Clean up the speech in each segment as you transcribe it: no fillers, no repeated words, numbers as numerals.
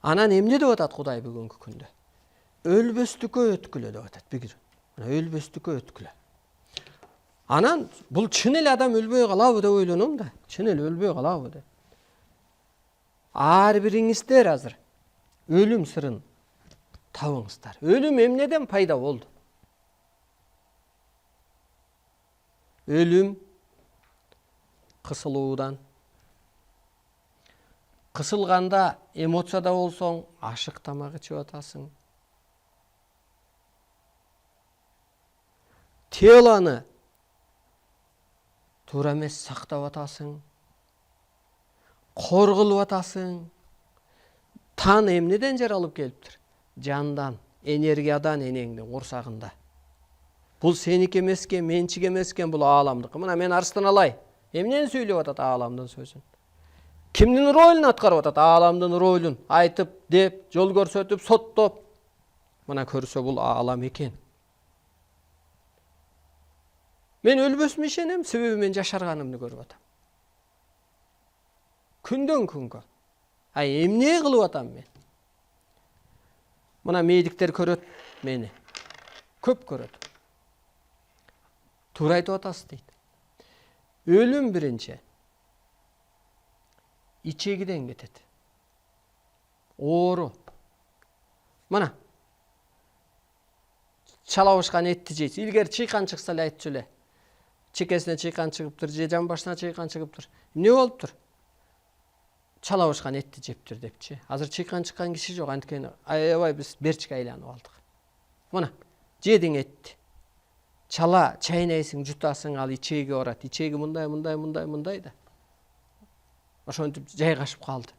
Анан эмне деп атат Кудай бүгүнкү күндө? Өлбөстүккө өткүлө деп атат. Бигир. Өлбөстүккө өткүлө. Анан бул чын эле адам өлбөй калабы деп ойлоном да. Чын эле өлбөй калабы деп. Ар бириңиздер азыр өлүм сырын табыңыздар. Өлүм эмнеден пайда болду? Өлүм кысылуудан. Кысылганда эмоцияда болсоң, ашык тамак ичип атасың. Телоны туура эмес сактап атасың. Коргулуп атасың. Тан эмнеден жаралып келиптир? Жандан, энергиядан энеңдин курсагында. Бул сеники эмеске, менчик эмескен, бул ааламдыкы. Мына мен Арстан алай. Эмнени сүйлөп атат ааламдын сөзүн? Кимдин ролун аткарып атат? Ааламдын ролун айтып, деп, жол көрсөтүп, соттоп. Мына көрсө бул аалам экен. Мен өлбөсүмө ишенем, себеби мен жашарганымды көрүп атам. Күндөн күнгө. Эмне кылып атам мен? Мына медиктер көрөт мени. Көп көрөт. Туура айтып атасыз дейт. Өлүм биринчи ичегиден кетет. Оору. Мына чалабышкан этти жейсиз. Илгери чыйкан чыкса эле айтчу эле. Чекесине чыйкан чыгыптыр, же жан башына чыйкан чыгыптыр. Эмне болуптур? Чалабышкан этти жептир депчи. Азыр чыйкан чыккан киши жок, анткени аябай биз берчикке айланып алдык. Мына жедиң этти. Чала чайнайсың, жутасың, ал ичеги барат. Ичеги мындай да. Ошентип жайгашып калды.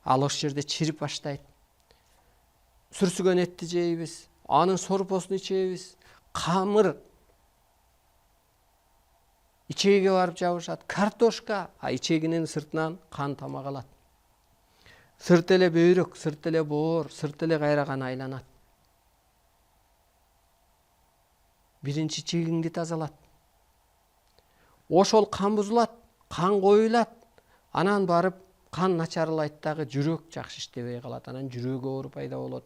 Ал ошол жерде чирип баштайт. Сүрсүгөн этти жейбиз, анын сорпосун ичебиз. Камыр ичеге барып жабышат. Картошка, ичегинин сыртынан кан тамак алат. Сырт эле бөйрөк, сырт эле боор, сырт эле кайраган айланат. Биринчи ичегиңди тазалат. Ошол кан бузулат, кан коюлат. Анан барып кан начарлайт дагы, жүрөк жакшы иштебей калат. Анан жүрөк оору пайда болот.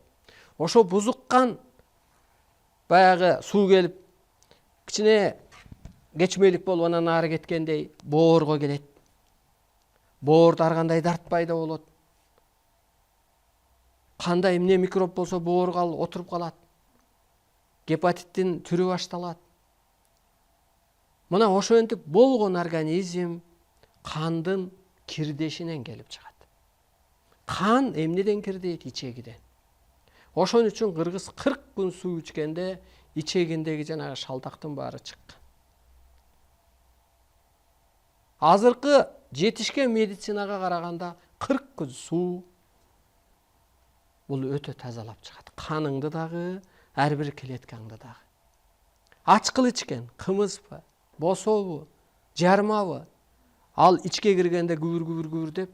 Ошо бузуккан баягы суу келип, кичине кечмелик болуп анан ары кеткендей боорго келет. Боордо ар кандай дарт пайда болот. Кандай эмне микроб болсо боорго отуруп калат. Гепатиттин түрү башталат. Мына ошентип болгон организм кандын кирдешинен келип чыгат. Кан эмнеден кирдейт? Ичегиден. Ошон үчүн кыргыз 40 күн суу ичкенде ичегиндеги жанагы шалтактын баары чыккан. Азыркы жетишкен медицинага караганда 40 күн суу бул өтө тазалап чыгат. Каныңды дагы, ар бир клеткаңды дагы. Ачкыл ичкен, кымызбы, бособу, жармабы, ал ичке киргенде күбүр деп,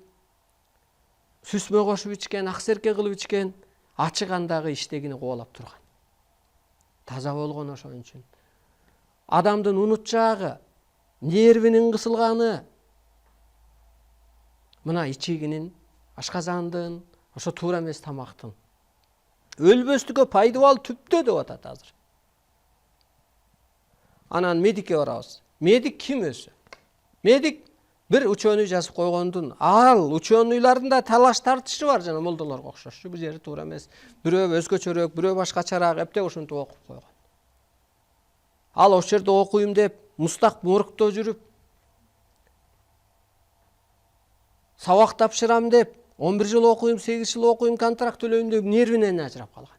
сүсмө кошуп ичкен, аксерке кылып ичкен, ачыгандагы иштегини кубалап турган. Таза болгон ошон үчүн. Адамдын унут жагы, нервинин кысылганы, мына ичегинин, ашказандын, ошо туура эмес тамактын өлбөстүккө пайдабал түптө деп атат азыр. Анан медикке барабыз. Медик ким өзү? Медик бир ученый жазып койгондун, ал ученыйлардын да талаш тартышы бар, жана молдолорго окшош. Бул жери туура эмес. Бирөө өзгөчөрөөк, бирөө башкачараак эптеп ушинтип окуп койгон. Ал ошол жерде окуйм деп, мустак моргто жүрүп, сабак тапшырам деп, 11 жыл окуйм, 8 жыл окуйм, контракт төлөйм деп нервинен ажырап калган.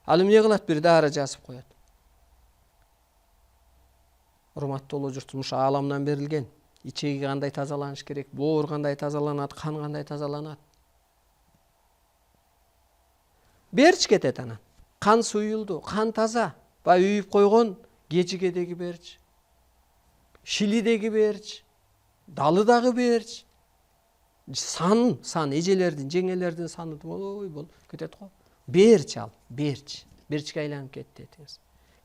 Ал эмне кылат? Бир дары жазып коет. Урматтуу журтум, ушу ааламдан берилген. Ичеги кандай тазаланыш керек, боор кандай тазаланат, кан кандай тазаланат. Берч кетет анан. Кан суюлду, кан таза. Бай үйүп койгон кежигедеги берч, шилидеги берч, далыдагы берч. Сан эжелердин, жеңелердин саны ой болуп кетет го. Берч ал, берч. Берчке айланып кетти этиңиз.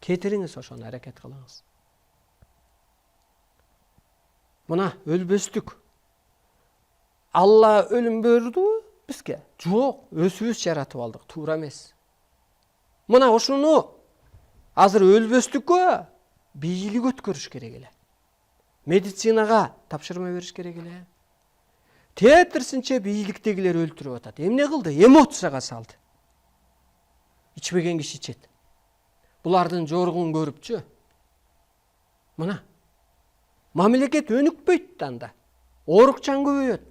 Кетириңиз ошону, аракет кылыңыз. Мына өлбөстүк. Алла өлüm бердиби бизге? Жок, өзүбүз жаратып алдык, туура эмес. Мына ошону азыр өлбөстүккө бийлик өткөрүш керек эле. Медицинага тапшырма бериш керек эле. Тетирсинче бийликтегилер өлтүрүп атат. Эмне кылды? Эмоцияга салды. Ичпеген киши ичет. Булардын жоругун көрүпчү. Мына. Мамлекет өнүкпөйт анда. Оорукчан көбөйөт.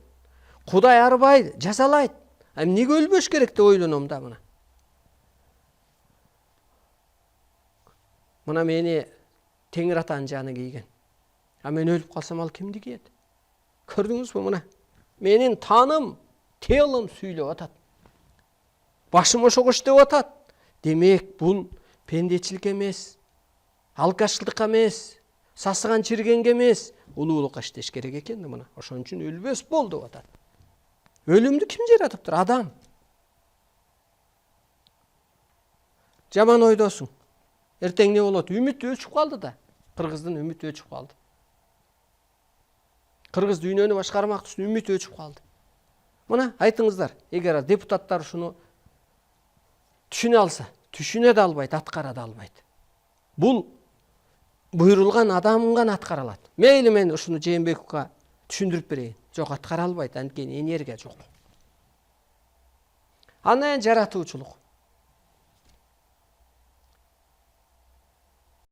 Кудай арбайт, жасалайт. Эмнеге өлбөш керек деп ойлоном да мына. Мына мени Теңир атанын жаны кийген. Мен өлүп калсам ал кимди кийет? Көрдүңүзбү мына? Менин таным, телим сүйлөп атат. Башым ошого иштеп атат. Демек, бул пендечилик эмес, алкаштыкка эмес, сасыган чиргенге эмес, улуулукка иштеш керек экен да мына. Ошон үчүн өлбөс бол деп атат. Өлүмдү ким жаратыптыр? Адам. Жаман ойдосуң. Эртең не болот? Үмүт өчүп калды да. Кыргыздын үмүтү өчүп калды. Кыргыз дүйнөнү башкармактын үмүтү өчүп калды. Мына айтыңыздар, эгер депутаттар ушуну түшүнө алса, түшүнө да албайт, аткара да албайт. Бул буйрулган адам гана аткара алат. Мейли мен ушуну Жээнбековго түшүндүрүп берейин. Жок, аткара албайт, анткени энергия жок. Андан жаратуучулук.